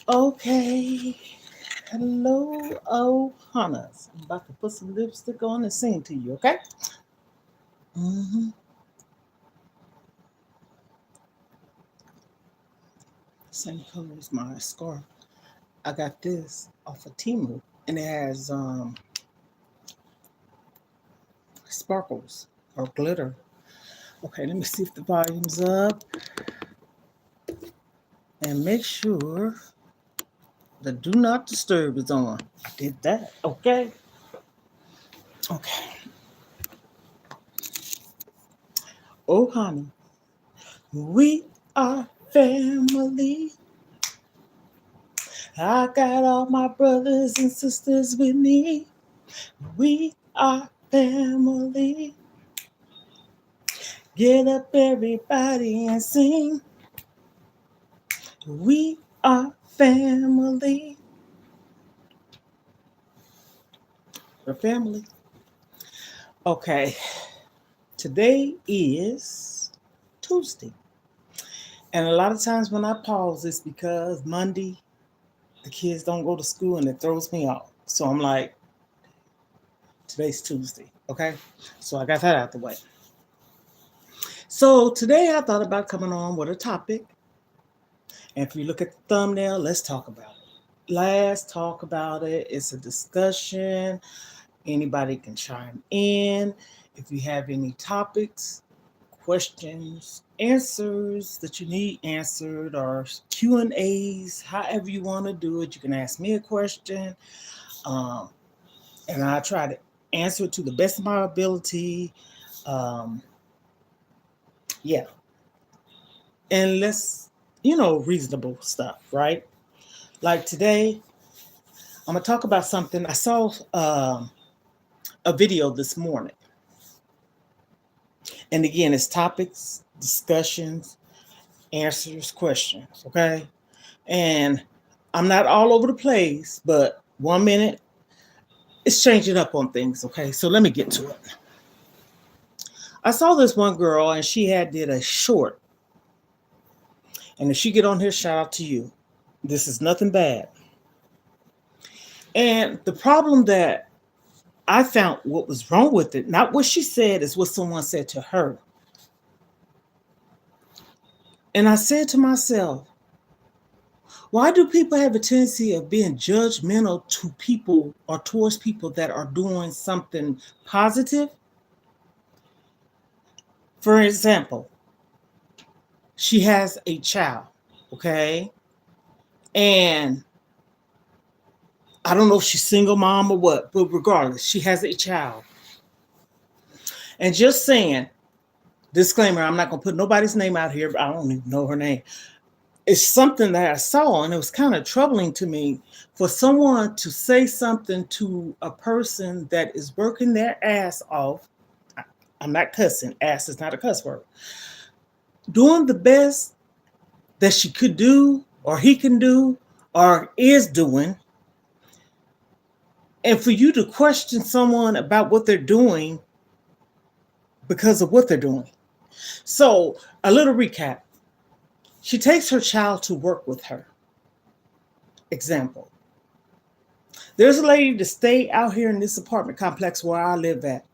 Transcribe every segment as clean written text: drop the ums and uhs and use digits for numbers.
Okay. Hello, Ohanas. I'm about to put some lipstick on and sing to you, okay? Mm-hmm. Same color as my scarf. I got this off of Timu, and it has sparkles or glitter. Okay, let me see if the volume's up and make sure the do not disturb is on. I did that. Okay. Okay. Oh, honey, we are family. I got all my brothers and sisters with me. We are family. Get up, everybody, and sing. We are family. We're family. Okay, today is Tuesday. And a lot of times when I pause, it's because Monday, the kids don't go to school and it throws me off. So I'm like, today's Tuesday. Okay, so I got that out the way. So today I thought about coming on with a topic. And if you look at the thumbnail, let's talk about it. Let's talk about it. It's a discussion. Anybody can chime in. If you have any topics, questions, answers that you need answered, or Q&As, however you want to do it, you can ask me a question, um, and I try to answer it to the best of my ability. Um, yeah, and let's reasonable stuff, right? Like today, I'm gonna talk about something. I saw a video this morning, and again, it's topics, discussions, answers, questions. Okay, and I'm not all over the place, but 1 minute it's changing up on things. Okay, so let me get to it. I saw this one girl, and she had did a short, and if she get on here, shout out to you. This is nothing bad. And the problem that I found what was wrong with it, not what she said, is what someone said to her. And I said to myself, why do people have a tendency of being judgmental to people or towards people that are doing something positive? For example, she has a child, okay? And I don't know if she's single mom or what, but regardless, she has a child. And just saying, disclaimer, I'm not going to put nobody's name out here, but I don't even know her name. It's something that I saw, and it was kind of troubling to me for someone to say something to a person that is working their ass off. I'm not cussing, ass is not a cuss word. Doing the best that she could do, or he can do, or is doing. And for you to question someone about what they're doing because of what they're doing. So, a little recap. She takes her child to work with her. Example. There's a lady that stay out here in this apartment complex where I live at.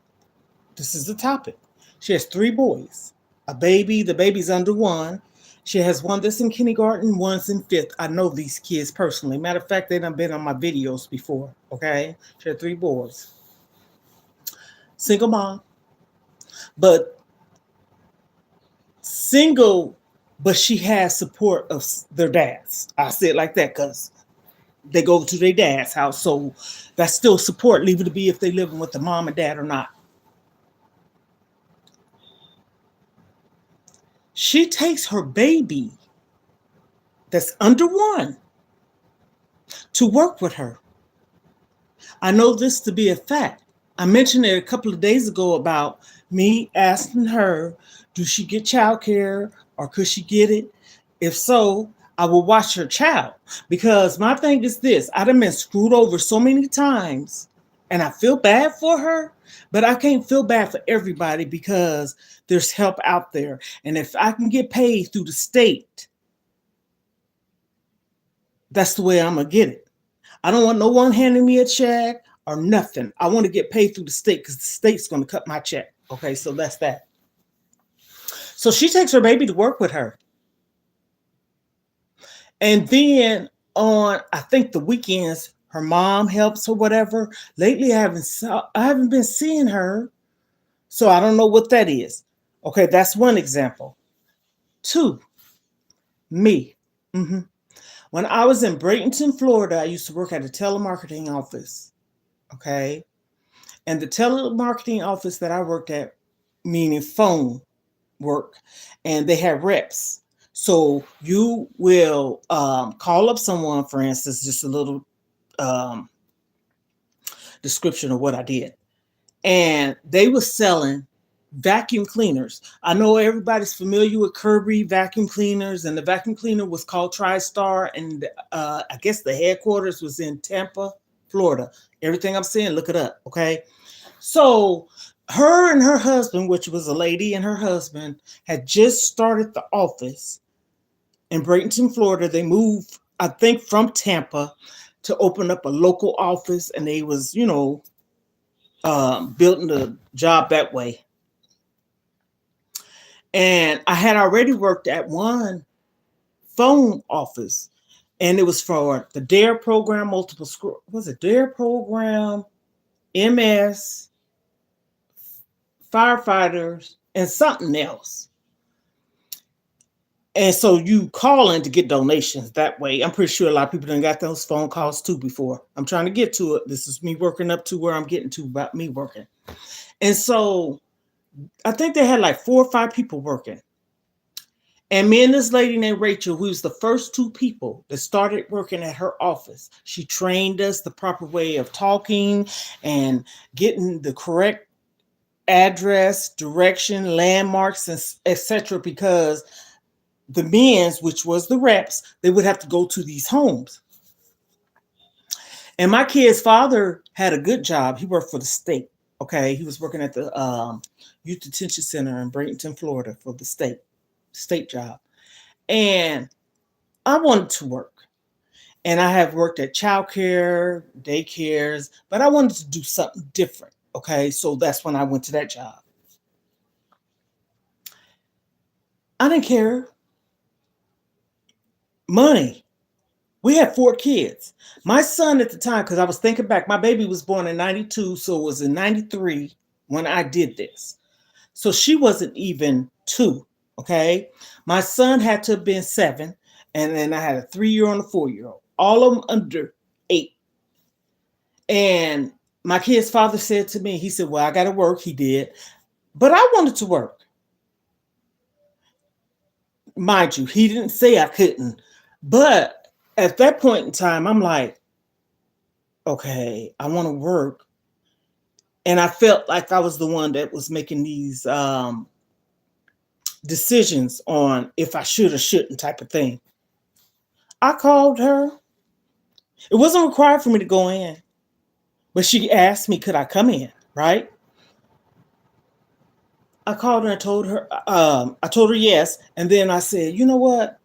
This is the topic. She has 3 boys. A baby, the baby's under 1. She has one that's in kindergarten, one's in 5th. I know these kids personally. Matter of fact, they done been on my videos before. Okay? She had 3 boys. Single mom. But single, but she has support of their dads. I say it like that because they go to their dad's house. So that's still support, leave it to be if they living with the mom and dad or not. She takes her baby that's under 1 to work with her. I know this to be a fact. I mentioned it a couple of days ago about me asking her, do she get child care or could she get it? If so, I will watch her child. Because my thing is this, I done been screwed over so many times and I feel bad for her, but I can't feel bad for everybody because there's help out there. And if I can get paid through the state That's the way I'm going to get it. I don't want no one handing me a check or nothing. I want to get paid through the state because the state's going to cut my check. Okay, so that's that. So she takes her baby to work with her. And then on, I think the weekends, her mom helps or whatever. Lately, I haven't been seeing her, so I don't know what that is. Okay, that's one example. Two, me. hmm When I was in Bradenton, Florida, I used to work at a telemarketing office. Okay, and the telemarketing office that I worked at, meaning phone work, and they had reps. So you will call up someone, for instance, just a little um, description of what I did. And they were selling vacuum cleaners. I know everybody's familiar with Kirby vacuum cleaners, and the vacuum cleaner was called TriStar, and I guess the headquarters was in Tampa, Florida. Everything I'm saying, look it up, okay? So her and her husband, which was a lady and her husband, had just started the office in Bradenton, Florida. They moved, I think, from Tampa to open up a local office, and they was, building the job that way. And I had already worked at one phone office, and it was for the DARE program, multiple school. Was it DARE program, MS, firefighters, and something else. And so you call in to get donations that way. I'm pretty sure a lot of people done got those phone calls too before. I'm trying to get to it. This is me working up to where I'm getting to about me working. And so I think they had like 4 or 5 people working. And me and this lady named Rachel, who was the first 2 people that started working at her office. She trained us the proper way of talking and getting the correct address, direction, landmarks, and etc. Because the men's, which was the reps, they would have to go to these homes. And my kid's father had a good job. He worked for the state. Okay, he was working at the Youth Detention Center in Bradenton, Florida, for the state job. And I wanted to work. And I have worked at childcare, daycares, but I wanted to do something different. Okay, so that's when I went to that job. I didn't care. Money. We had 4 kids. My son at the time, because I was thinking back, my baby was born in 92, so it was in 93 when I did this. So she wasn't even 2, okay? My son had to have been 7, and then I had a 3-year-old and a 4-year-old, all of them under 8. And my kid's father said to me, he said, well, I got to work. He did. But I wanted to work. Mind you, he didn't say I couldn't. But at that point in time, I'm like, okay, I want to work. And I felt like I was the one that was making these decisions on if I should or shouldn't type of thing. I called her. It wasn't required for me to go in, but she asked me, could I come in, right? I called her and I told her yes. And then I said, you know what?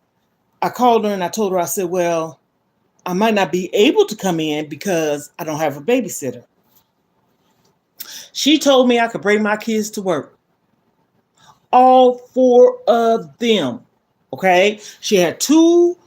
I called her and I told her, I said, well, I might not be able to come in because I don't have a babysitter. She told me I could bring my kids to work. All 4 of them. Okay. She had 2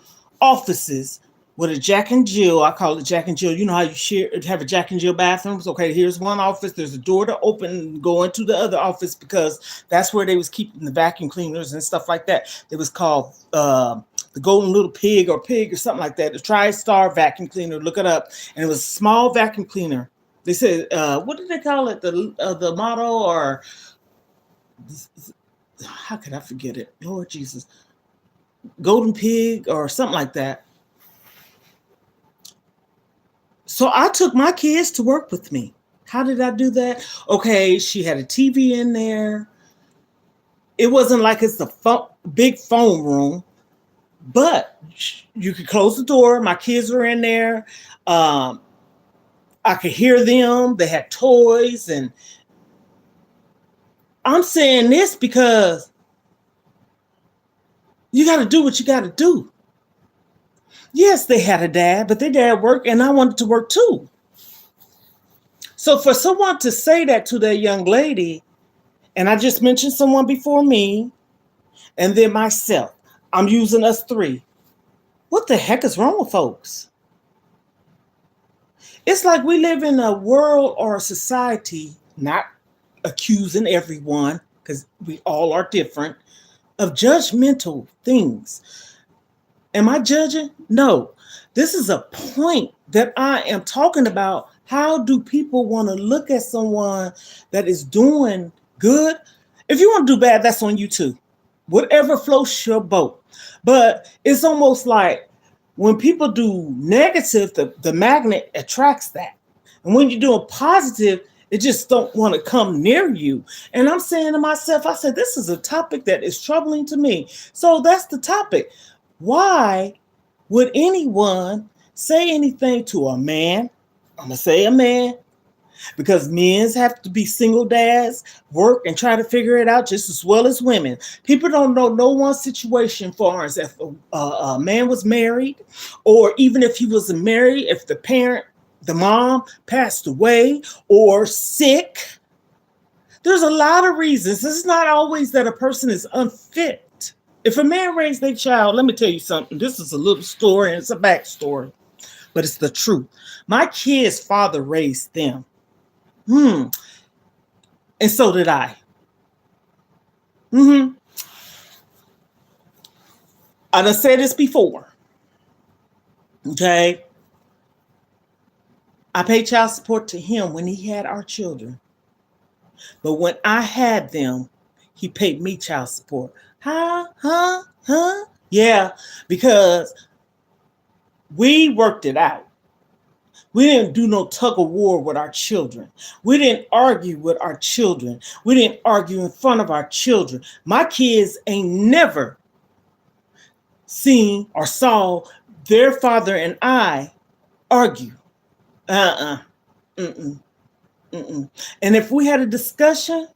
offices with a Jack and Jill. I call it Jack and Jill. You know how you have a Jack and Jill bathrooms? Okay, here's one office. There's a door to open and go into the other office because that's where they was keeping the vacuum cleaners and stuff like that. It was called the Golden Little Pig or something like that. The TriStar vacuum cleaner. Look it up. And it was a small vacuum cleaner. They said, what did they call it? The motto or how could I forget it? Lord Jesus. Golden Pig or something like that. So I took my kids to work with me. How did I do that? Okay, she had a TV in there. It wasn't like it's the big phone room, but you could close the door. My kids were in there. I could hear them. They had toys. And I'm saying this because you got to do what you got to do. Yes, they had a dad, but their dad worked and I wanted to work too. So for someone to say that to that young lady, and I just mentioned someone before me, and then myself, I'm using us three. What the heck is wrong with folks? It's like we live in a world or a society, not accusing everyone, because we all are different, of judgmental things. Am I judging? No. This is a point that I am talking about. How do people want to look at someone that is doing good? If you want to do bad, that's on you too. Whatever floats your boat. But it's almost like when people do negative, the magnet attracts that. And when you're doing positive, it just don't want to come near you. And I'm saying to myself, I said, this is a topic that is troubling to me. So that's the topic. Why would anyone say anything to a man? I'm going to say a man, because men's have to be single dads, work and try to figure it out just as well as women. People don't know no one situation far as if a man was married, or even if he wasn't married, if the parent, the mom passed away or sick. There's a lot of reasons. It's not always that a person is unfit. If a man raised their child, let me tell you something. This is a little story and it's a backstory, but it's the truth. My kid's father raised them. And so did I. I done said this before. Okay. I paid child support to him when he had our children. But when I had them, he paid me child support. Huh? Yeah, because we worked it out. We didn't do no tug of war with our children. We didn't argue with our children. We didn't argue in front of our children. My kids ain't never seen or saw their father and I argue. Mm-mm. And if we had a discussion,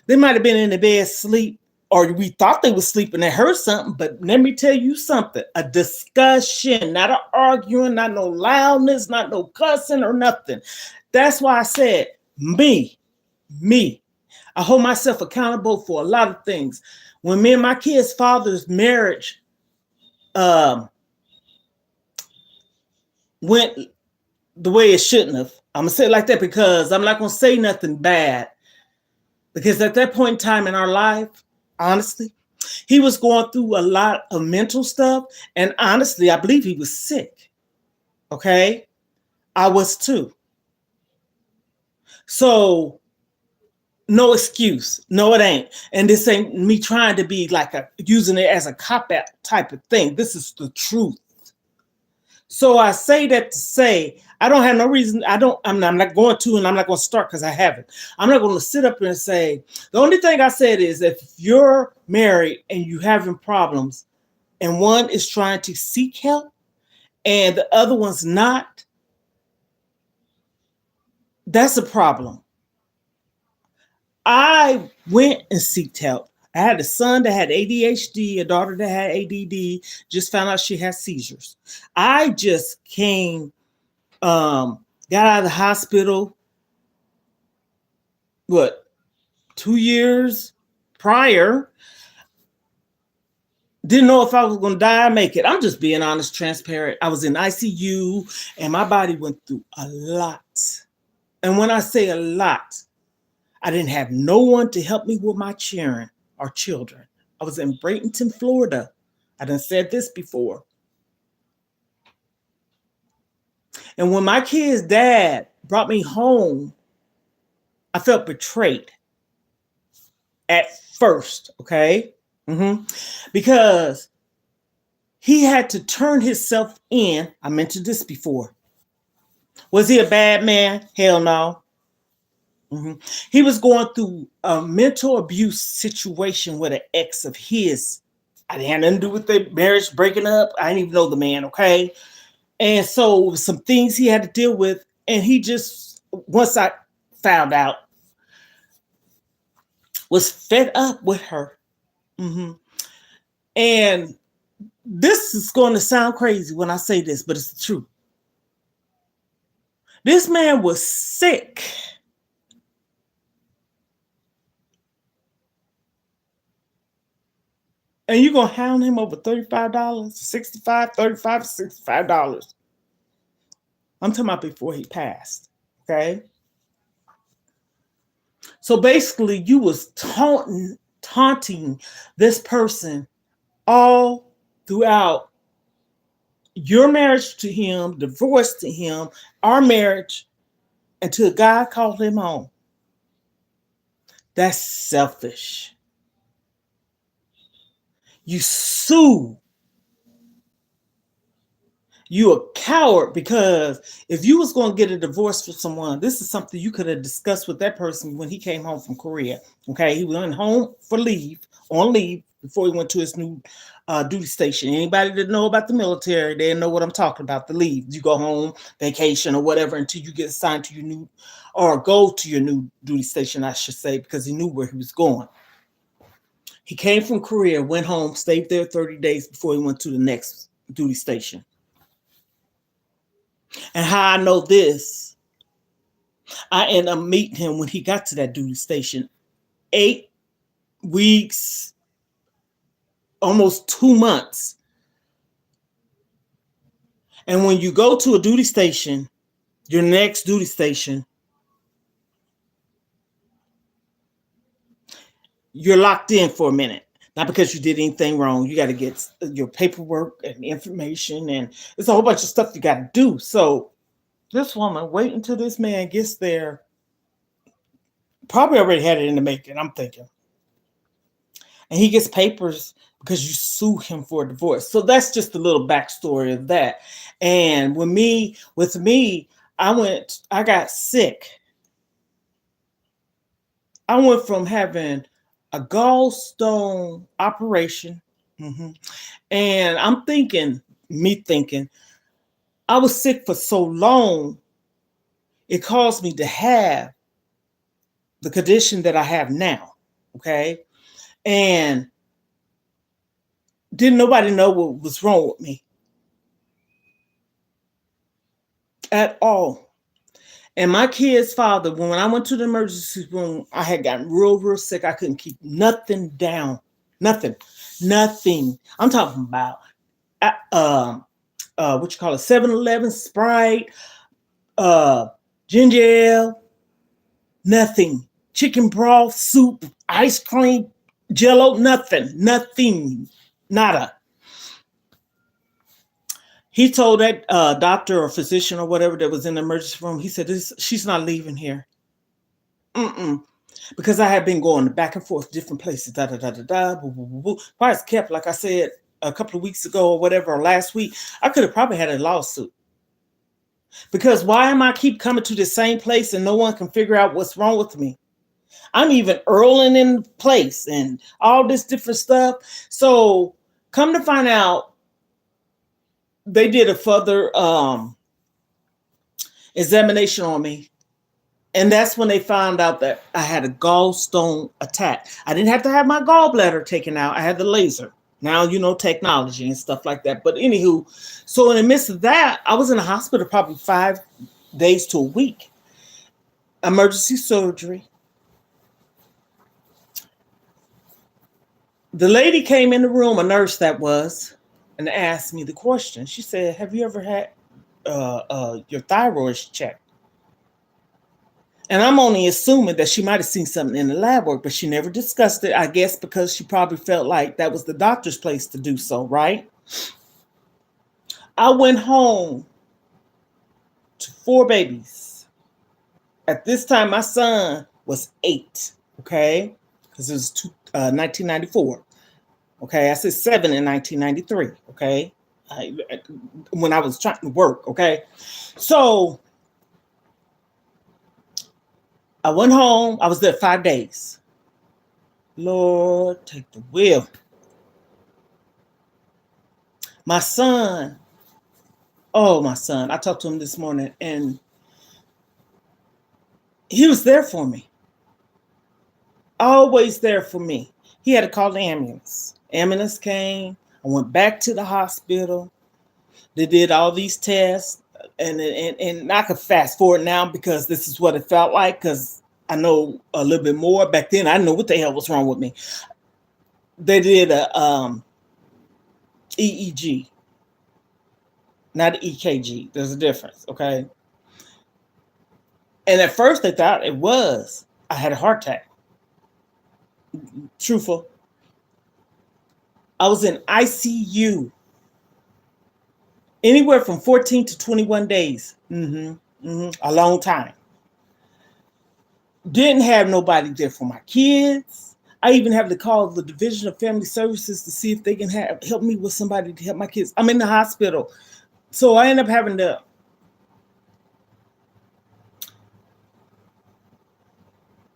they might have been in the bed asleep, or we thought they were sleeping and heard something. But let me tell you something, a discussion, not an arguing, not no loudness, not no cussing or nothing. That's why I said me. I hold myself accountable for a lot of things. When me and my kid's father's marriage went the way it shouldn't have, I'm going to say it like that because I'm not going to say nothing bad. Because at that point in time in our life, honestly, he was going through a lot of mental stuff. And honestly, I believe he was sick. Okay? I was too. So, no excuse. No, it ain't. And this ain't me trying to be like using it as a cop-out type of thing. This is the truth. So I say that to say, I don't have no reason. I'm not going to, and I'm not going to start because I haven't. I'm not going to sit up and say, the only thing I said is if you're married and you having problems and one is trying to seek help and the other one's not, that's a problem. I went and sought help. I had a son that had ADHD, a daughter that had ADD, just found out she had seizures. I just got out of the hospital, 2 years prior. Didn't know if I was going to die or make it. I'm just being honest, transparent. I was in ICU and my body went through a lot. And when I say a lot, I didn't have no one to help me with my children. I was in Bradenton, Florida. I done said this before. And when my kid's dad brought me home, I felt betrayed at first, okay? Because he had to turn himself in. I mentioned this before. Was he a bad man? Hell no. He was going through a mental abuse situation with an ex of his. I didn't have nothing to do with the marriage breaking up. I didn't even know the man, okay? And so some things he had to deal with. And he just, once I found out, was fed up with her. And This is going to sound crazy when I say this, but it's the truth. This man was sick. And you're going to hound him over $35, $65, $35, $65. I'm talking about before he passed. Okay. So basically, you was taunting this person all throughout your marriage to him, divorce to him, our marriage, until God called him home. That's selfish. You sue. You a coward, because if you was going to get a divorce from someone, this is something you could have discussed with that person when he came home from Korea. Okay, he went home for on leave before he went to his new duty station. Anybody that know about the military, they know what I'm talking about. The leave, you go home, vacation or whatever, until you get assigned to your new, or go to your new duty station, I should say, because he knew where he was going. He came from Korea, went home, stayed there 30 days before he went to the next duty station. And how I know this, I ended up meeting him when he got to that duty station. 8 weeks, almost 2 months. And when you go to a duty station, your next duty station, you're locked in for a minute. Not because you did anything wrong. You got to get your paperwork and information, and there's a whole bunch of stuff you got to do. So this woman, wait until this man gets there. Probably already had it in the making, I'm thinking. And he gets papers because you sue him for a divorce. So that's just a little backstory of that. And with me, I got sick. I went from having a gallstone operation. And I'm thinking, I was sick for so long, it caused me to have the condition that I have now. Okay. And didn't nobody know what was wrong with me at all. And my kid's father, when I went to the emergency room, I had gotten real sick. I couldn't keep nothing down. Nothing. I'm talking about what you call it, 7-Eleven, Sprite, ginger ale, nothing. Chicken broth, soup, ice cream, Jello, nothing, nada. He told that doctor or physician or whatever that was in the emergency room, he said, she's not leaving here. Because I had been going back and forth different places, Price kept, like I said, a couple of weeks ago or whatever, or last week, I could have probably had a lawsuit. Because why am I keep coming to the same place and no one can figure out what's wrong with me? I'm even earling in place and all this different stuff. So come to find out, they did a further examination on me. And that's when they found out that I had a gallstone attack. I didn't have to have my gallbladder taken out. I had the laser. Now, technology and stuff like that. But anywho, so in the midst of that, I was in the hospital probably 5 days to a week. Emergency surgery. The lady came in the room, a nurse that was, and asked me the question. She said, have you ever had your thyroid checked? And I'm only assuming that she might have seen something in the lab work, but she never discussed it, I guess, because she probably felt like that was the doctor's place to do so, right? I went home to 4 babies. At this time, my son was 8, okay? Because it was 1994. Okay, I said 7 in 1993, okay? When I was trying to work, okay? So I went home. I was there 5 days. Lord, take the wheel. My son, I talked to him this morning, and he was there for me. Always there for me. He had to call the ambulance. Ambulance came, I went back to the hospital. They did all these tests, and I could fast forward now because this is what it felt like. Because I know a little bit more. Back then, I didn't know what the hell was wrong with me. They did a EEG, not EKG. There's a difference, okay? And at first, they thought I had a heart attack. Truthful. I was in ICU anywhere from 14 to 21 days. A long time. Didn't have nobody there for my kids. I even have to call the Division of Family Services to see if they can help me with somebody to help my kids. I'm in the hospital. So I end up having to.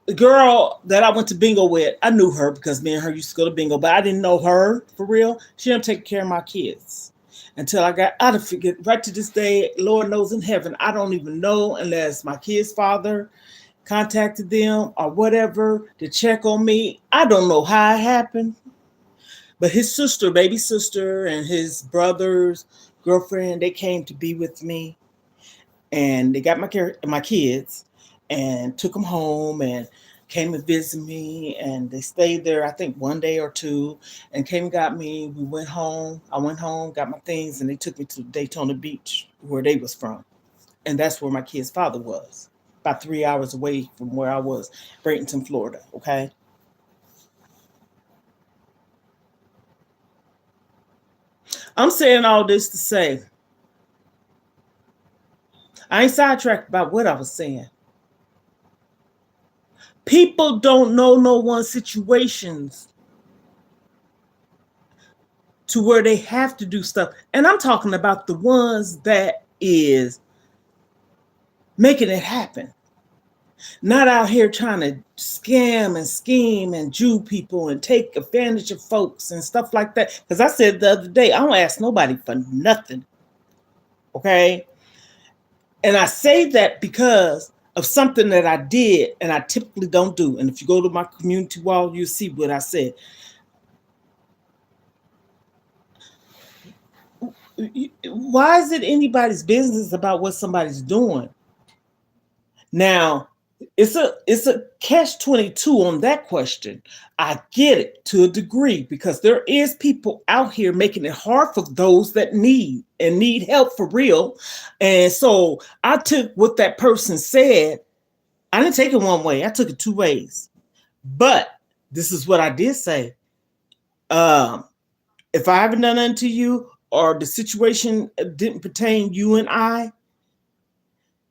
The girl that I went to bingo with, I knew her because me and her used to go to bingo, but I didn't know her for real. She didn't take care of my kids until I got out of it. Right to this day, Lord knows in heaven, I don't even know unless my kid's father contacted them or whatever to check on me. I don't know how it happened. But his sister, baby sister, and his brother's girlfriend, they came to be with me. And they got my kids and took them home and came and visit me. And they stayed there, I think, one day or two, and came and got me. We went home. I went home, got my things, and they took me to Daytona Beach, where they was from. And that's where my kid's father was, about 3 hours away from where I was, Bradenton, Florida, okay? I'm saying all this to say, I ain't sidetracked about what I was saying. People don't know no one's situations to where they have to do stuff. And I'm talking about the ones that is making it happen. Not out here trying to scam and scheme and Jew people and take advantage of folks and stuff like that. Because I said the other day, I don't ask nobody for nothing. Okay? And I say that because of something that I did and I typically don't do. And if you go to my community wall, you'll see what I said. Why is it anybody's business about what somebody's doing? Now, it's a catch-22 on that question. I get it to a degree because there is people out here making it hard for those that need help for real. And so I took what that person said. I didn't take it one way. I took it two ways. But this is what I did say. If I haven't done nothing to you or the situation didn't pertain you and I,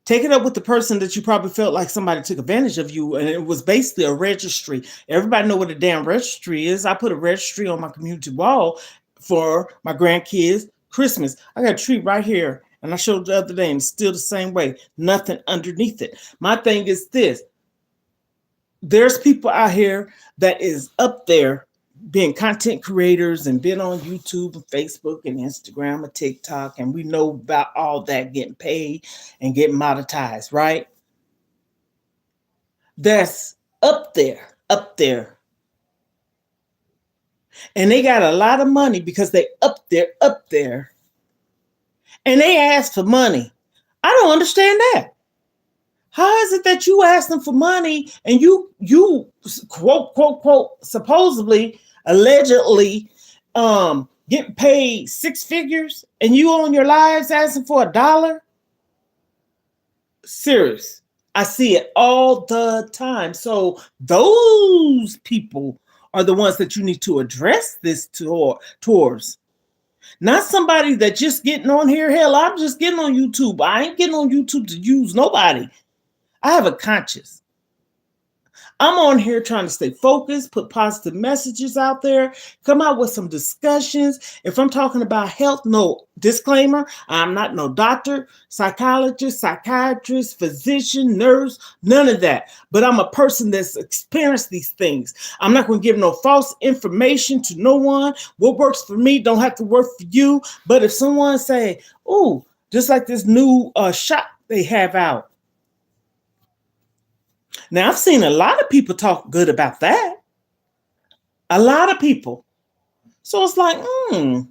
take it up with the person that you probably felt like somebody took advantage of you, and it was basically a registry. Everybody know what a damn registry is. I put a registry on my community wall for my grandkids' Christmas. I got a tree right here, and I showed the other day, and it's still the same way. Nothing underneath it. My thing is this. There's people out here that is up there being content creators and been on YouTube and Facebook and Instagram and TikTok, and we know about all that getting paid and getting monetized, right? That's up there. And they got a lot of money because they up there. And they ask for money. I don't understand that. How is it that you ask them for money and you quote, supposedly, allegedly, getting paid six figures and you on your lives asking for $1? Serious. I see it all the time. So those people are the ones that you need to address this towards. Not somebody that just getting on here. Hell, I'm just getting on YouTube. I ain't getting on YouTube to use nobody. I have a conscience. I'm on here trying to stay focused, put positive messages out there, come out with some discussions. If I'm talking about health, no disclaimer, I'm not no doctor, psychologist, psychiatrist, physician, nurse, none of that. But I'm a person that's experienced these things. I'm not going to give no false information to no one. What works for me don't have to work for you. But if someone say, oh, just like this new shot they have out. Now, I've seen a lot of people talk good about that. A lot of people. So it's like, hmm.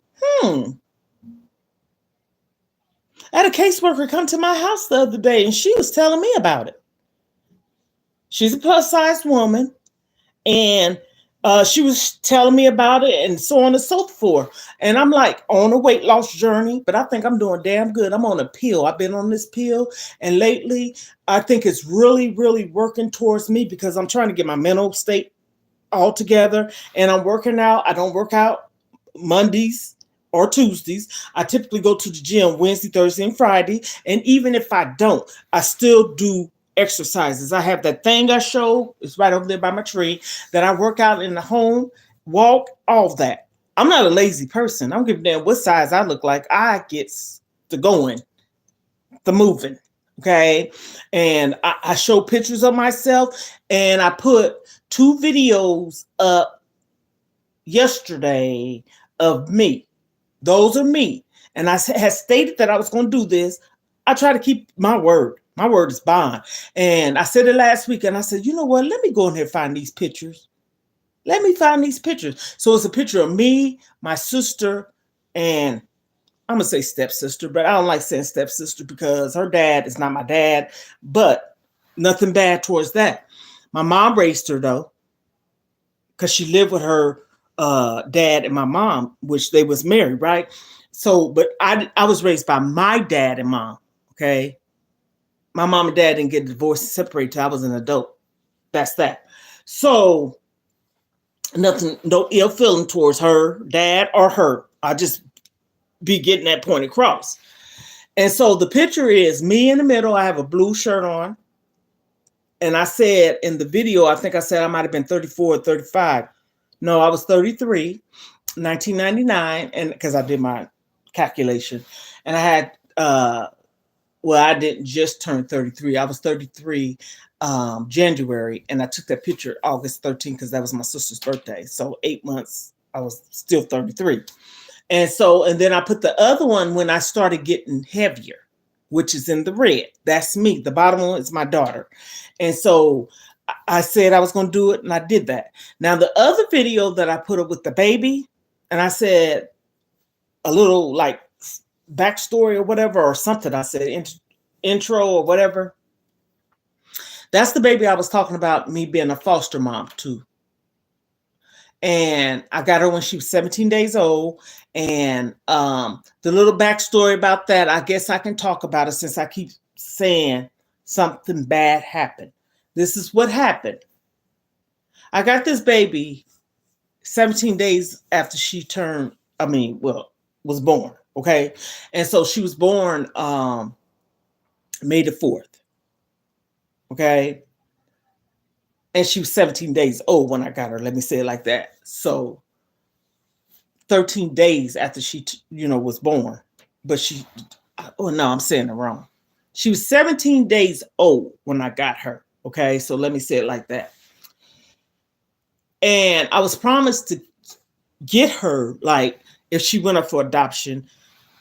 I had a caseworker come to my house the other day and she was telling me about it. She's a plus size woman and she was telling me about it and so on and so forth. And I'm like on a weight loss journey, but I think I'm doing damn good. I'm on a pill. I've been on this pill. And lately, I think it's really, really working towards me because I'm trying to get my mental state all together and I'm working out. I don't work out Mondays or Tuesdays. I typically go to the gym Wednesday, Thursday, and Friday. And even if I don't, I still do exercises. I have that thing I show, it's right over there by my tree, that I work out in the home, walk, all that. I'm not a lazy person. I don't give a damn what size I look like. I get the going, the moving. Okay. And I show pictures of myself and I put 2 videos up yesterday of me. Those are me. And I had stated that I was going to do this. I try to keep my word. My word is bond. And I said it last week and I said, you know what? Let me go in here and find these pictures. Let me find these pictures. So it's a picture of me, my sister, and I'm going to say stepsister, but I don't like saying stepsister because her dad is not my dad, but nothing bad towards that. My mom raised her though, because she lived with her dad and my mom, which they was married, right? So, but I was raised by my dad and mom, okay? My mom and dad didn't get divorced and separated till I was an adult. That's that. So, nothing, no ill feeling towards her, dad, or her. I just be getting that point across. And so the picture is me in the middle. I have a blue shirt on. And I said in the video, I think I said I might have been 34 or 35. No, I was 33, 1999, and because I did my calculation. And I had well, I didn't just turn 33. I was 33 January, and I took that picture August 13th because that was my sister's birthday. So 8 months, I was still 33. And so, and then I put the other one when I started getting heavier, which is in the red. That's me. The bottom one is my daughter. And so I said I was going to do it, and I did that. Now, the other video that I put up with the baby, and I said a little like backstory or whatever, or something. I said intro or whatever. That's the baby I was talking about, me being a foster mom too. And I got her when she was 17 days old. And the little backstory about that, I guess I can talk about it since I keep saying something bad happened. This is what happened. I got this baby 17 days after she was born. Okay. And so she was born May the 4th. Okay. And she was 17 days old when I got her. Let me say it like that. So 13 days after she, was born. But I'm saying it wrong. She was 17 days old when I got her. Okay. So let me say it like that. And I was promised to get her, like, if she went up for adoption,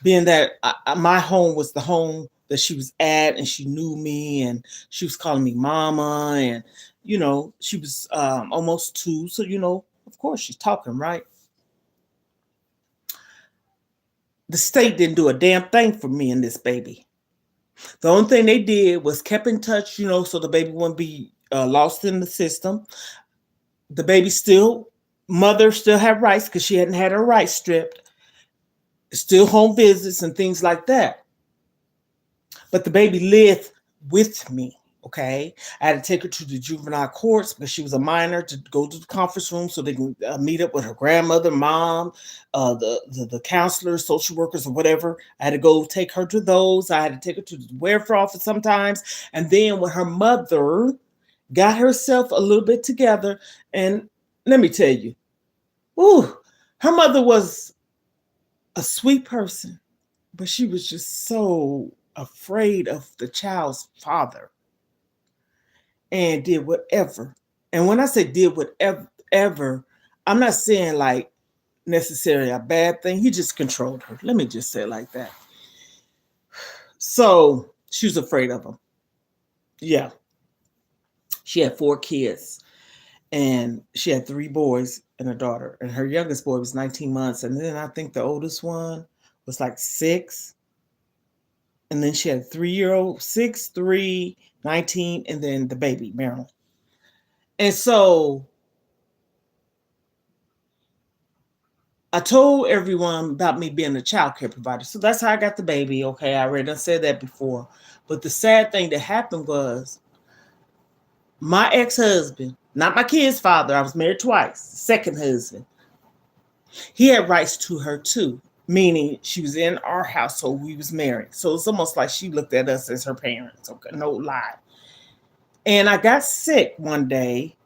being that my home was the home that she was at and she knew me and she was calling me mama and, she was almost 2. So, of course she's talking, right? The state didn't do a damn thing for me and this baby. The only thing they did was kept in touch, so the baby wouldn't be lost in the system. The baby mother still had rights because she hadn't had her rights stripped. Still home visits and things like that. But the baby lived with me. Okay. I had to take her to the juvenile courts because she was a minor, to go to the conference room so they can meet up with her grandmother, mom, the counselors, social workers, or whatever. I had to go take her to those. I had to take her to the welfare office sometimes. And then when her mother got herself a little bit together, and let me tell you, her mother was a sweet person, but she was just so afraid of the child's father and did whatever. And when I say did whatever, I'm not saying like necessarily a bad thing. He just controlled her. Let me just say it like that. So she was afraid of him. Yeah. She had 4 kids. And she had 3 boys and a daughter. And her youngest boy was 19 months. And then I think the oldest one was like 6. And then she had a 3-year-old, 6, 3, 19, and then the baby, Marilyn. And so I told everyone about me being a child care provider. So that's how I got the baby. Okay, I already done said that before. But the sad thing that happened was my ex-husband, not my kid's father, I was married twice, second husband, he had rights to her too, meaning she was in our household, we was married. So it's almost like she looked at us as her parents, okay, no lie. And I got sick one day,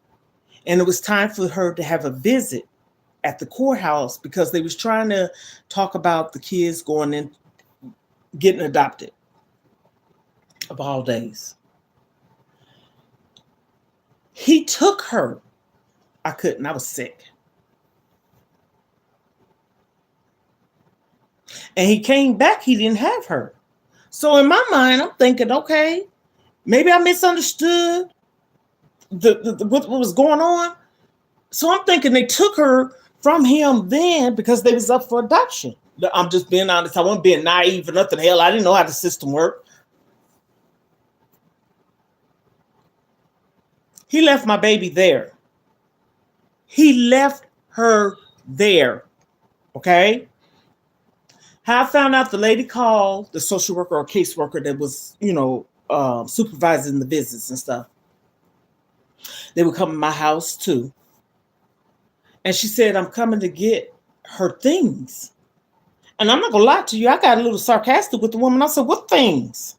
and it was time for her to have a visit at the courthouse because they was trying to talk about the kids going in, getting adopted of all days. He took her. I couldn't, I was sick. And he came back, he didn't have her. So in my mind, I'm thinking, okay, maybe I misunderstood what was going on. So I'm thinking they took her from him then because they was up for adoption. I'm just being honest. I wasn't being naive or nothing. Hell, I didn't know how the system worked. He left my baby there. He left her there. Okay. How I found out, the lady called the social worker or caseworker that was, supervising the visits and stuff. They would come to my house too. And she said, I'm coming to get her things. And I'm not going to lie to you. I got a little sarcastic with the woman. I said, what things?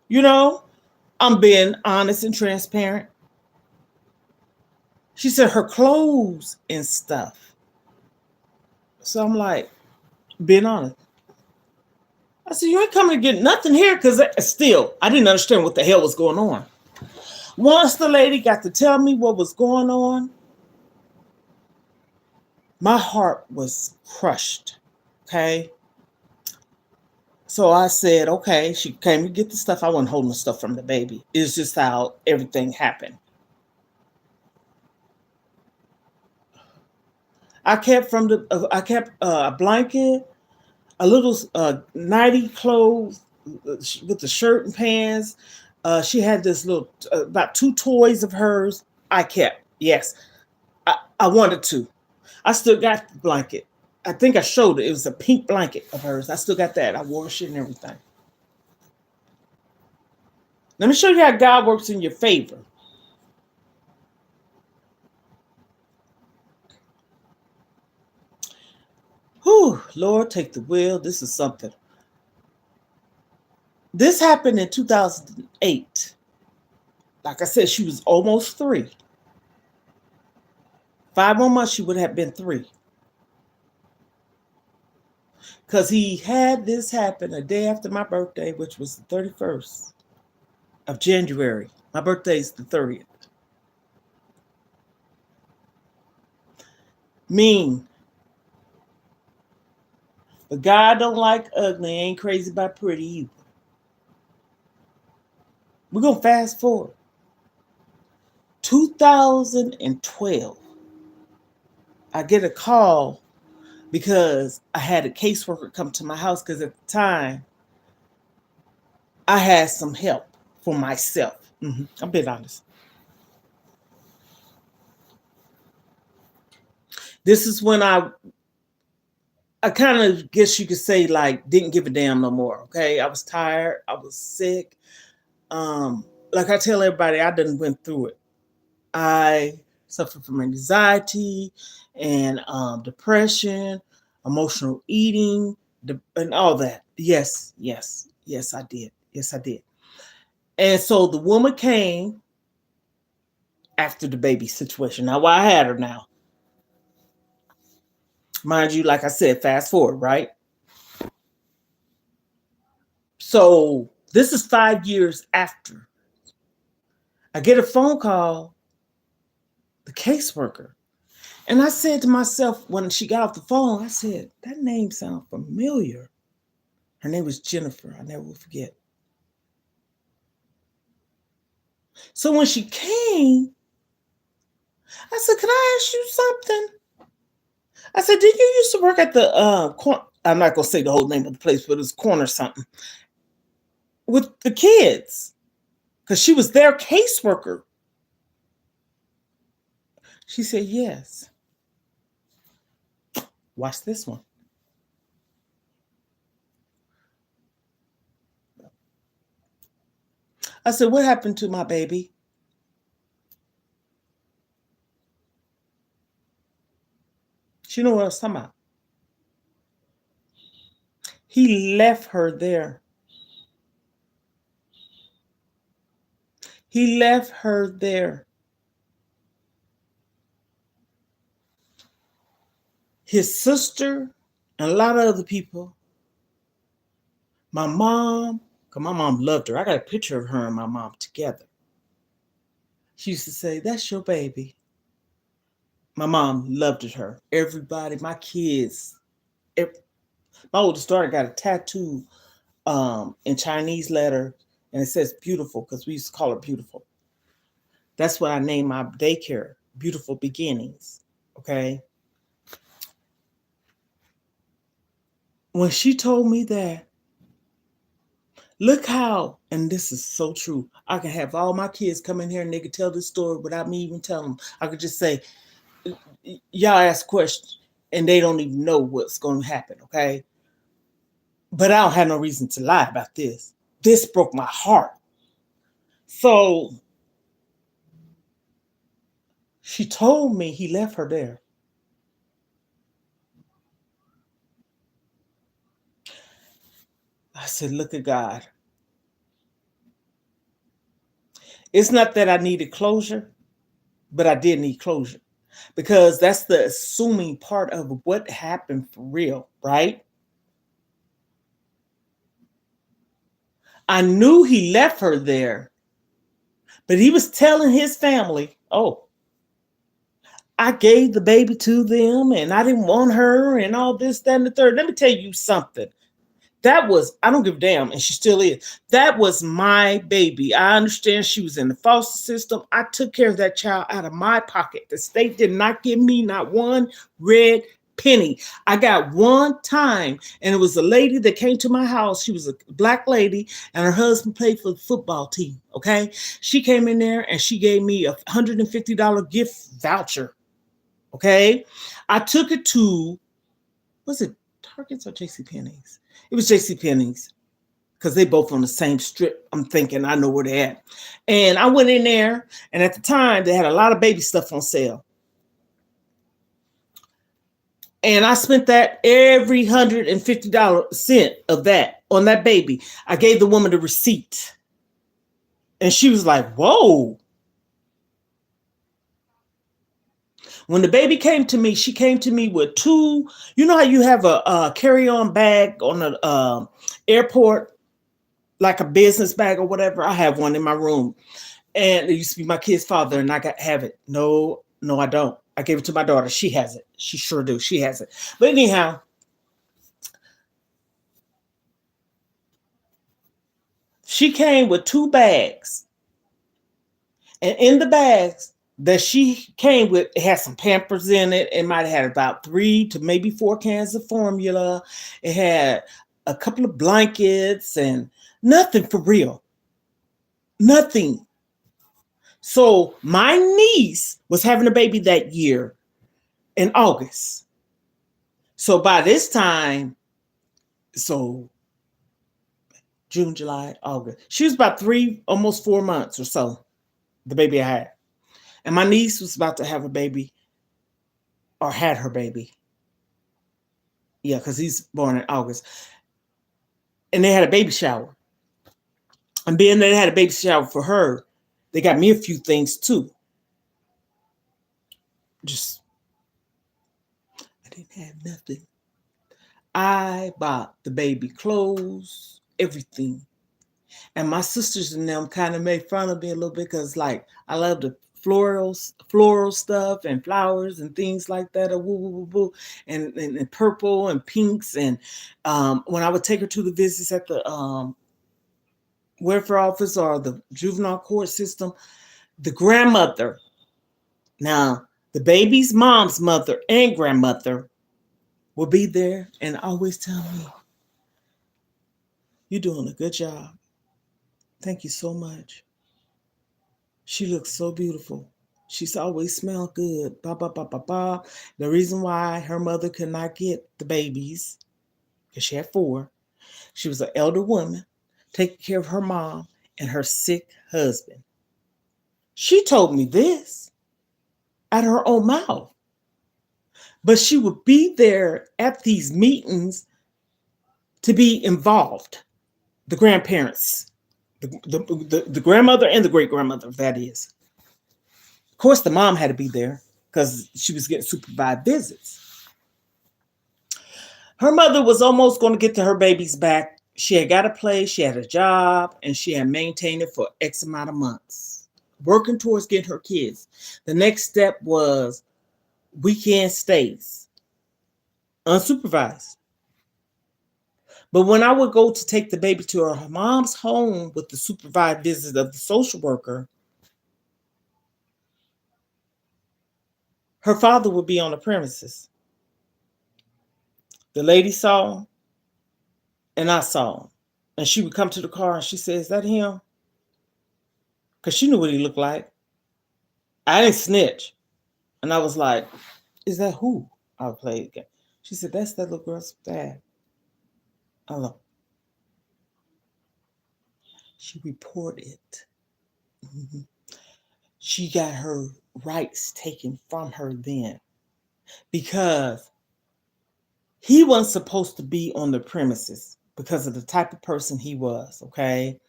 I'm being honest and transparent. She said her clothes and stuff. So I'm like, being honest. I said, you ain't coming to get nothing here, because still, I didn't understand what the hell was going on. Once the lady got to tell me what was going on, my heart was crushed. Okay. So I said, okay, she came to get the stuff. I wasn't holding the stuff from the baby. It's just how everything happened. I kept a blanket, a little nighty clothes with the shirt and pants. She had this little, about 2 toys of hers. I kept, yes. I wanted to. I still got the blanket. I think I showed it. It was a pink blanket of hers. I still got that. I wore it and everything. Let me show you how God works in your favor. Whew, Lord, take the wheel. This is something. This happened in 2008. Like I said, she was almost 3. 5 more months, she would have been 3. Because he had this happen a day after my birthday, which was the 31st of January. My birthday is the 30th. Mean. But God don't like ugly. Ain't crazy about pretty either. We're going to fast forward. 2012. I get a call because I had a caseworker come to my house, because at the time I had some help for myself. I'm being honest. This is when I kind of guess you could say, like, didn't give a damn no more. Okay. I was tired. I was sick. Like I tell everybody, I done went through it. I suffered from anxiety and depression, emotional eating, and all that. Yes, I did. Yes, I did. And so the woman came after the baby situation. Now, why I had her now. Mind you, like I said, fast forward, right? So this is 5 years after. I get a phone call, the caseworker. And I said to myself when she got off the phone, I said, that name sounds familiar. Her name was Jennifer. I never will forget. So when she came, I said, can I ask you something? I said, did you used to work at the I'm not gonna say the whole name of the place, but it's corner something with the kids. Because she was their caseworker. She said, yes. Watch this one. I said, what happened to my baby? She know what I was talking about. He left her there. He left her there. His sister and a lot of other people. My mom, because my mom loved her. I got a picture of her and my mom together. She used to say, that's your baby. My mom loved her. Everybody, my kids, my oldest daughter got a tattoo in Chinese letter, and it says beautiful because we used to call her beautiful. That's what I named my daycare, Beautiful Beginnings. Okay. When she told me that, look how, and this is so true, I can have all my kids come in here and they could tell this story without me even telling them. I could just say, y'all ask questions and they don't even know what's going to happen. Okay. But I don't have no reason to lie about this. This broke my heart. So she told me he left her there. I said, look at God. It's not that I needed closure, but I did need closure because that's the assuming part of what happened for real, right? I knew he left her there, but he was telling his family, oh, I gave the baby to them and I didn't want her and all this, that, and the third. Let me tell you something. That was, I don't give a damn, and she still is. That was my baby. I understand she was in the foster system. I took care of that child out of my pocket. The state did not give me not one red penny. I got one time, and it was a lady that came to my house. She was a black lady, and her husband played for the football team. Okay. She came in there and she gave me a $150 gift voucher. Okay. I took it to, was it Target's or JCPenney's? It was JCPenney's because they both on the same strip. I'm thinking I know where they're at. And I went in there, and at the time they had a lot of baby stuff on sale. And I spent that every $150 of that on that baby. I gave the woman the receipt. And she was like, whoa. When the baby came to me, she came to me with two, you know how you have a carry-on bag on the airport, like a business bag or whatever? I have one in my room. And it used to be my kid's father, and I have it. No, I don't. I gave it to my daughter. She has it. She sure do. She has it. But anyhow, she came with two bags. And in the bags that she came with, it had some Pampers in it. It might have had about 3 to maybe 4 cans of formula. It had a couple of blankets and nothing for real. Nothing. So my niece was having a baby that year in August. So by this time, so June, July, August, she was about 3, almost 4 months or so, the baby I had. And my niece was about to have a baby or had her baby. Yeah, because he's born in August. And they had a baby shower. And being that they had a baby shower for her, they got me a few things too. Just, I didn't have nothing. I bought the baby clothes, everything. And my sisters and them kind of made fun of me a little bit because, like, I love the floral stuff and flowers and things like that, and purple and pinks. And when I would take her to the visits at the welfare office or the juvenile court system, the grandmother Now, the baby's mom's mother and grandmother will be there and always tell me, "You're doing a good job. Thank you so much. She looks so beautiful. She's always smelled good." Ba ba ba ba ba. The reason why her mother could not get the babies, because she had four, she was an elder woman taking care of her mom and her sick husband. She told me this out of her own mouth. But she would be there at these meetings to be involved. The grandparents, the grandmother and the great grandmother, that is. Of course, the mom had to be there because she was getting supervised visits. Her mother was almost going to get to her babies back. She had got a place, she had a job, and she had maintained it for X amount of months, working towards getting her kids. The next step was weekend stays, unsupervised. But when I would go to take the baby to her mom's home with the supervised visit of the social worker, her father would be on the premises. The lady saw him, and I saw him. And she would come to the car and she said, "Is that him?" Because she knew what he looked like. I didn't snitch. And I was like, "Is that who?" I would play again. She said, "That's that little girl's dad." I know. She reported. Mhm. She got her rights taken from her then because he wasn't supposed to be on the premises because of the type of person he was, okay?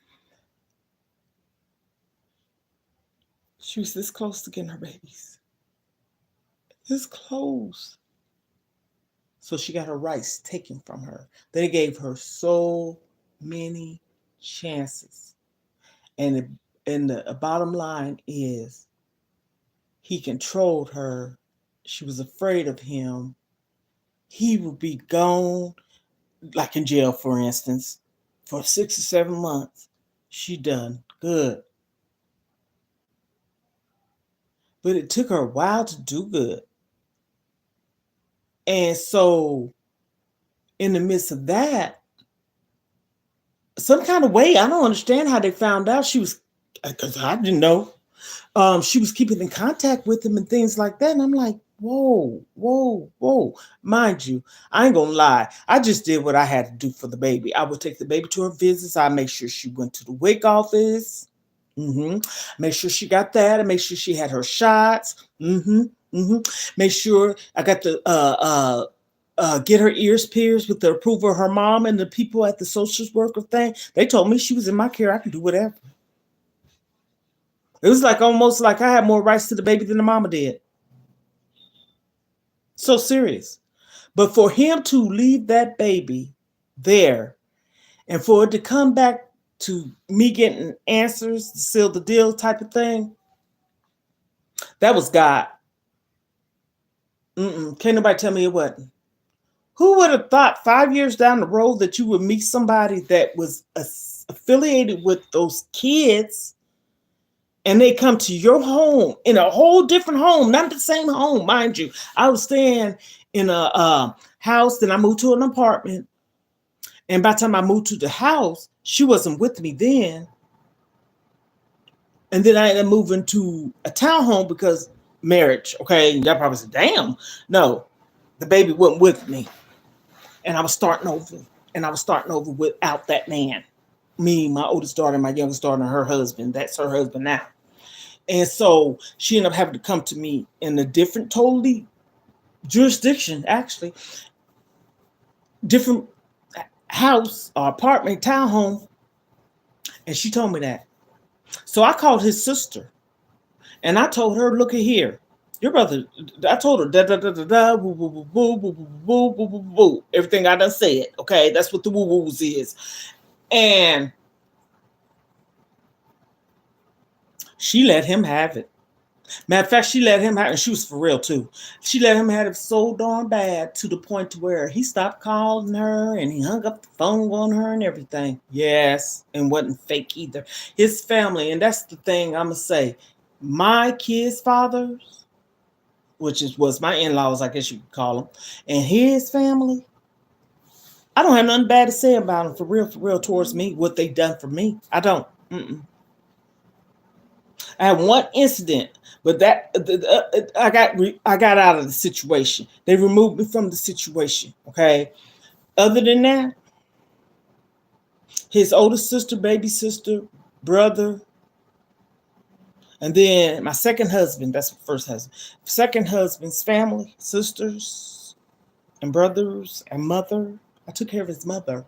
She was this close to getting her babies. This close. So she got her rights taken from her. They gave her so many chances. And the bottom line is he controlled her. She was afraid of him. He would be gone, like in jail, for instance, for 6 or 7 months. She done good. But it took her a while to do good. And so, in the midst of that, some kind of way, I don't understand how they found out she was, because I didn't know, she was keeping in contact with him and things like that. And I'm like, whoa, whoa, whoa. Mind you, I ain't gonna lie. I just did what I had to do for the baby. I would take the baby to her visits. I make sure she went to the WIC office. Make sure she got that. And make sure she had her shots. Make sure I got the get her ears pierced with the approval of her mom and the people at the social worker thing. They told me she was in my care. I could do whatever. It was like almost like I had more rights to the baby than the mama did. So serious. But for him to leave that baby there and for it to come back to me getting answers to seal the deal type of thing, that was God. Can't nobody tell me it wasn't. Who would have thought 5 years down the road that you would meet somebody that was affiliated with those kids and they come to your home in a whole different home, not the same home, mind you. I was staying in a house, then I moved to an apartment. And by the time I moved to the house, she wasn't with me then. And then I ended up moving to a townhome because marriage. Okay, y'all probably said, "Damn, no, the baby wasn't with me," and I was starting over. And I was starting over without that man. Me, my oldest daughter, my youngest daughter, and her husband. That's her husband now. And so she ended up having to come to me in a different, totally jurisdiction, actually, different house or apartment, townhome. And she told me that. So I called his sister and I told her, "Look at here. Your brother," I told her, da da da da da, woo woo woo woo woo woo woo woo woo. Everything I done said. Okay, that's what the woo woos is. And she let him have it. Matter of fact, she let him have it. And she was for real too. She let him have it so darn bad to the point to where he stopped calling her and he hung up the phone on her and everything. Yes, and wasn't fake either. His family, and that's the thing I'm gonna say. My kids' fathers, was my in-laws, I guess you could call them, and his family. I don't have nothing bad to say about them for real, towards me, what they done for me. I don't. Mm-mm. I had one incident, but I got out of the situation. They removed me from the situation. Okay. Other than that, his older sister, baby sister, brother, and then my second husband. That's my first husband. Second husband's family, sisters and brothers and mother. I took care of his mother.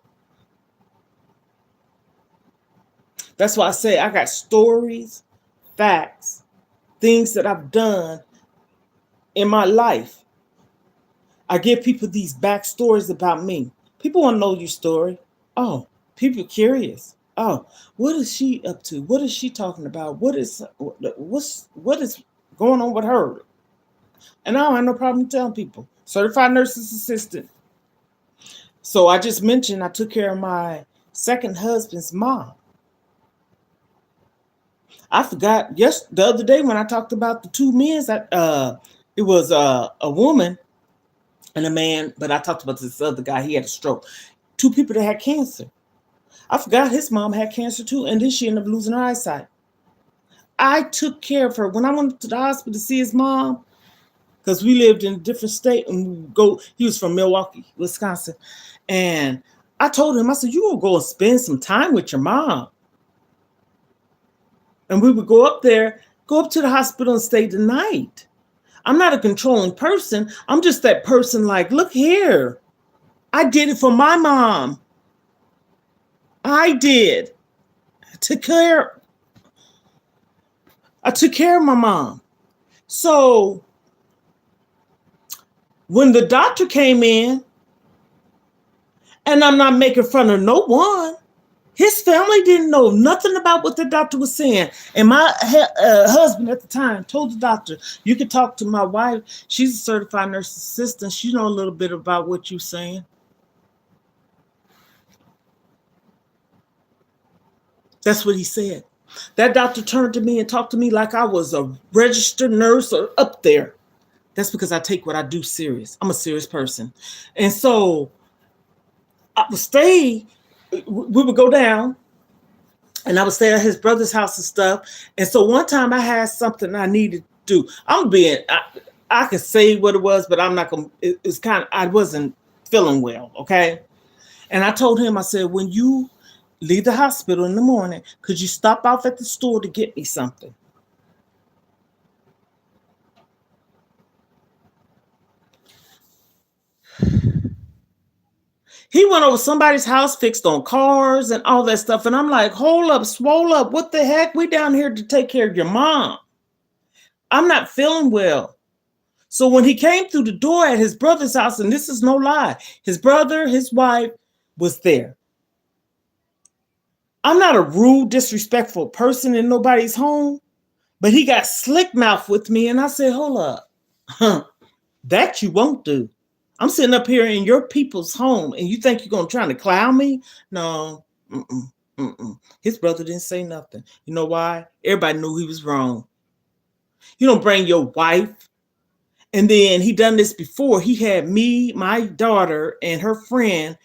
That's why I say I got stories, facts, things that I've done in my life. I give people these backstories about me. People want to know your story. Oh, people curious. Oh, what is she up to? What is she talking about? What is going on with her? And I don't have no problem telling people. Certified nurse's assistant. So I just mentioned I took care of my second husband's mom. I forgot the other day when I talked about the two men that it was a woman and a man, but I talked about this other guy. He had a stroke. Two people that had cancer. I forgot his mom had cancer too, and then she ended up losing her eyesight. I took care of her when I went to the hospital to see his mom, because we lived in a different state, and we go. He was from Milwaukee, Wisconsin, and I told him, I said, "You gonna go and spend some time with your mom." And we would go up to the hospital and stay the night. I'm not a controlling person. I'm just that person like, look here. I did it for my mom. I did. I took care of my mom. So when the doctor came in, and I'm not making fun of no one, his family didn't know nothing about what the doctor was saying. And my husband at the time told the doctor, you can talk to my wife. She's a certified nurse assistant. She knows a little bit about what you're saying. That's what he said. That doctor turned to me and talked to me like I was a registered nurse or up there. That's because I take what I do serious. I'm a serious person. And so I would stay, we would go down, and I would stay at his brother's house and stuff. And so one time I had something I needed to do. I could say what it was, but I'm not going to, it's kind of, I wasn't feeling well, okay? And I told him, I said, when you leave the hospital in the morning, could you stop off at the store to get me something? He went over somebody's house, fixed on cars and all that stuff. And I'm like, hold up, swole up. What the heck? We down here to take care of your mom. I'm not feeling well. So when he came through the door at his brother's house, and this is no lie, his brother, his wife was there. I'm not a rude, disrespectful person in nobody's home, but he got slick mouth with me. And I said, hold up, that you won't do. I'm sitting up here in your people's home, and you think you're going to try to clown me? No. Mm-mm, mm-mm. His brother didn't say nothing. You know why? Everybody knew he was wrong. You don't bring your wife. And then he done this before. He had me, my daughter, and her friend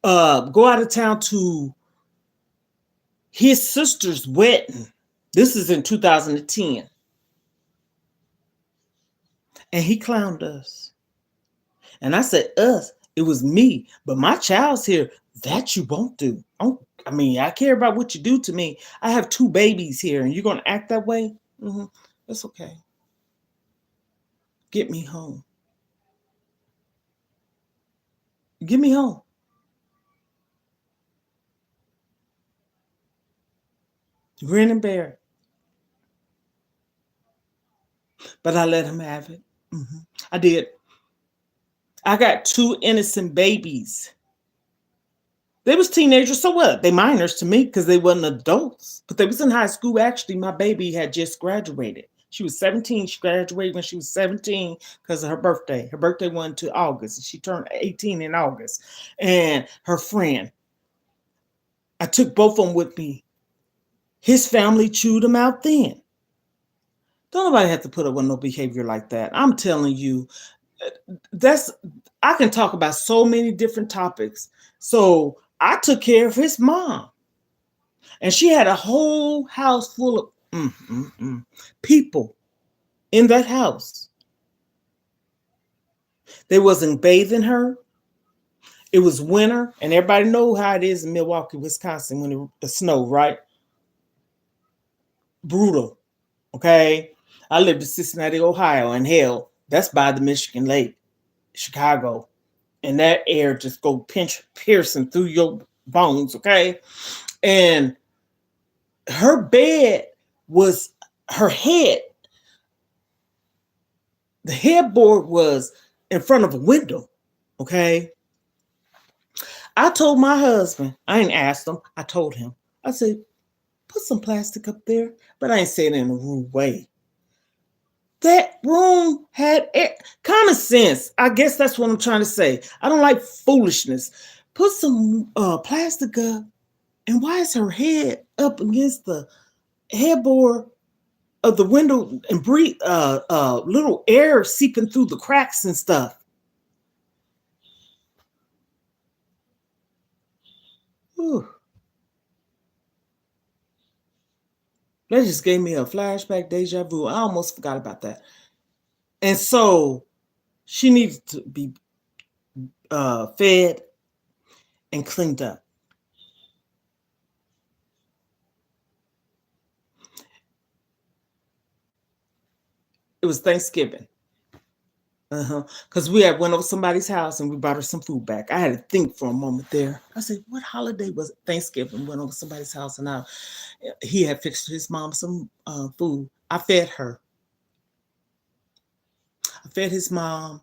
go out of town to his sister's wedding. This is in 2010. And he clowned us. And I said, us, it was me, but my child's here. That you won't do. I mean, I care about what you do to me. I have two babies here, and you're going to act that way? Mm-hmm. That's okay. Get me home. Get me home. Grin and bear it. But I let him have it. Mm-hmm. I did. I got two innocent babies. They was teenagers, so what? They minors to me because they wasn't adults. But they was in high school. Actually, my baby had just graduated. She was 17. She graduated when she was 17 because of her birthday. Her birthday went to August. She turned 18 in August. And her friend, I took both of them with me. His family chewed them out then. Don't nobody have to put up with no behavior like that. I'm telling you, that's I can talk about so many different topics. So I took care of his mom, and she had a whole house full of people in that house. They wasn't bathing her. It was winter, and everybody know how it is in Milwaukee, Wisconsin when it snow, right? Brutal. Okay. I lived in Cincinnati, Ohio, and hell, that's by the Michigan Lake, Chicago. And that air just go piercing through your bones, okay? And her bed was her head. The headboard was in front of a window, okay? I told my husband, I ain't asked him, I told him. I said, put some plastic up there, but I ain't saying it in a rude way. That room had air. Common sense. I guess that's what I'm trying to say. I don't like foolishness. Put some plastic up. And why is her head up against the headboard of the window and breathe little air seeping through the cracks and stuff? Whew. That just gave me a flashback, deja vu. I almost forgot about that. And so she needed to be fed and cleaned up. It was Thanksgiving. Because we had went over somebody's house and we brought her some food back. I had to think for a moment there. I said, what holiday was it? Thanksgiving. Went over somebody's house and he had fixed his mom some food. I fed her. I fed his mom.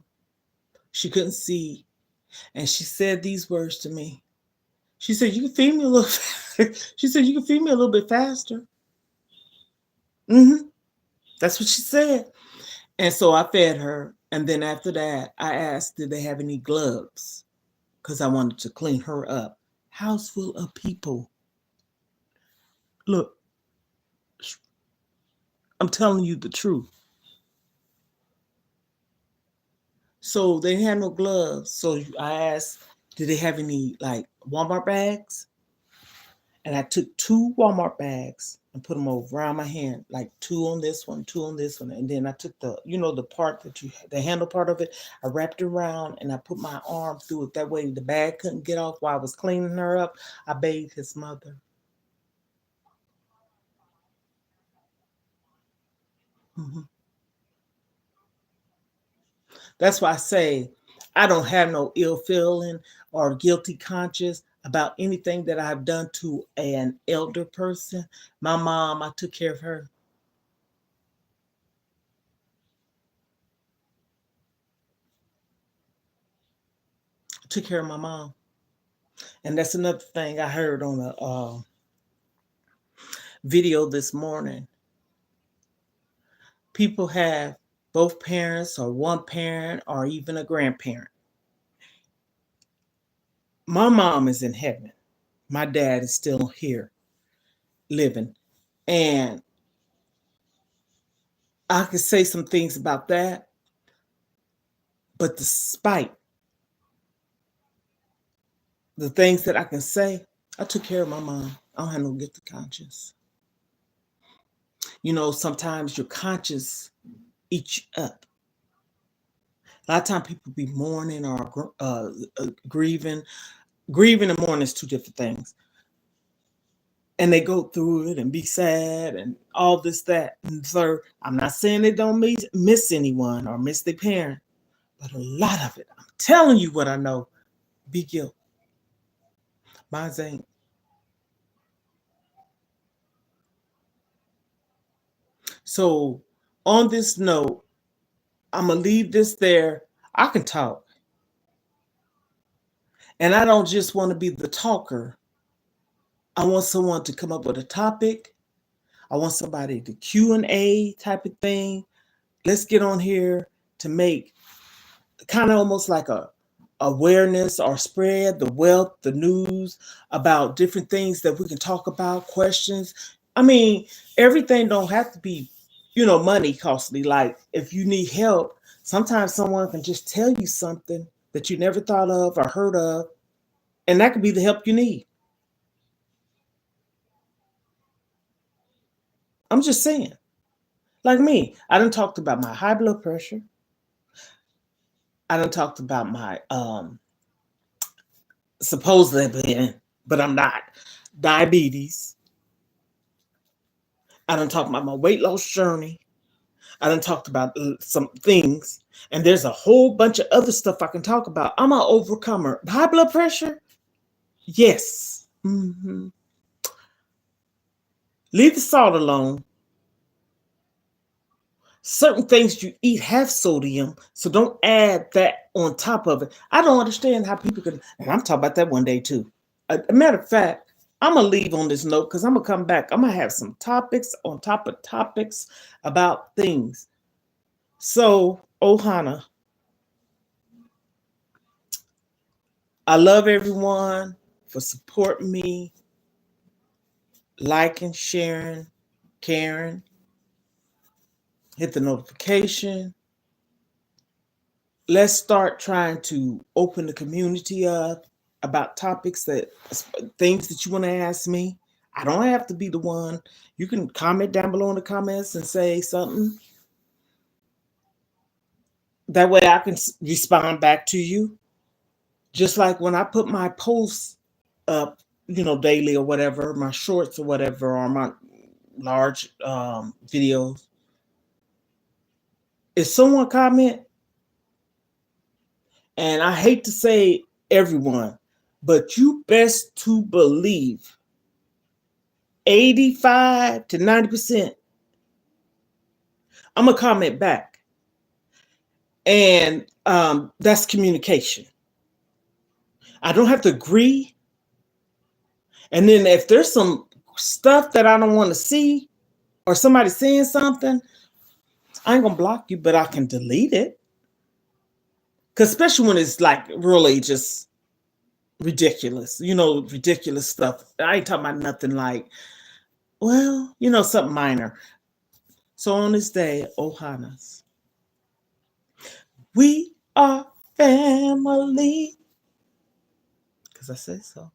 She couldn't see. And she said these words to me. She said, you can feed me a little. She said, you can feed me a little bit faster. That's what she said. And so I fed her. And then after that, I asked, did they have any gloves? Because I wanted to clean her up. House full of people. Look, I'm telling you the truth. So they had no gloves. So I asked, did they have any like Walmart bags? And I took 2 Walmart bags and put them over around my hand, like 2 on this one, 2 on this one. And then I took the part the handle part of it, I wrapped it around and I put my arm through it. That way the bag couldn't get off while I was cleaning her up. I bathed his mother. That's why I say I don't have no ill feeling or guilty conscience about anything that I've done to an elder person. My mom, I took care of her. I took care of my mom. And that's another thing I heard on a video this morning. People have both parents or one parent or even a grandparent. My mom is in heaven. My dad is still here living. And I could say some things about that. But despite the things that I can say, I took care of my mom. I don't have no guilty conscience. Sometimes your conscience eats you up. A lot of times people be mourning or grieving. Grieving and mourning is 2 different things. And they go through it and be sad and all this, that, and third. I'm not saying they don't miss anyone or miss their parent, but a lot of it, I'm telling you what I know, be guilt. Mine ain't. So on this note, I'm going to leave this there. I can talk. And I don't just want to be the talker. I want someone to come up with a topic. I want somebody to Q&A type of thing. Let's get on here to make kind of almost like a awareness or spread the wealth, the news about different things that we can talk about, questions. I mean, everything don't have to be, money costly. Like if you need help, sometimes someone can just tell you something that you never thought of or heard of, and that could be the help you need. I'm just saying. Like me, I done talked about my high blood pressure. I done talked about my supposedly, but I'm not, diabetes. I done talked about my weight loss journey. I done talked about some things, and there's a whole bunch of other stuff I can talk about. I'm an overcomer. High blood pressure? Yes. Leave the salt alone. Certain things you eat have sodium, so don't add that on top of it. I don't understand how people could, and I'm talking about that one day too. A matter of fact, I'm gonna leave on this note because I'm gonna come back. I'm gonna have some topics on top of topics about things. So, Ohana, I love everyone for supporting me, liking, sharing, caring. Hit the notification. Let's start trying to open the community up about topics things that you want to ask me. I don't have to be the one. You can comment down below in the comments and say something. That way I can respond back to you. Just like when I put my posts up, daily or whatever, my shorts or whatever, or my large videos. If someone comment, and I hate to say everyone, but you best to believe 85 to 90%, I'm gonna comment back. And that's communication. I don't have to agree. And then if there's some stuff that I don't want to see, or somebody saying something, I ain't gonna block you, but I can delete it. Because especially when it's like really just ridiculous, ridiculous stuff. I ain't talking about nothing like, well, something minor. So on this day, Ohanas, we are family. Because I said so.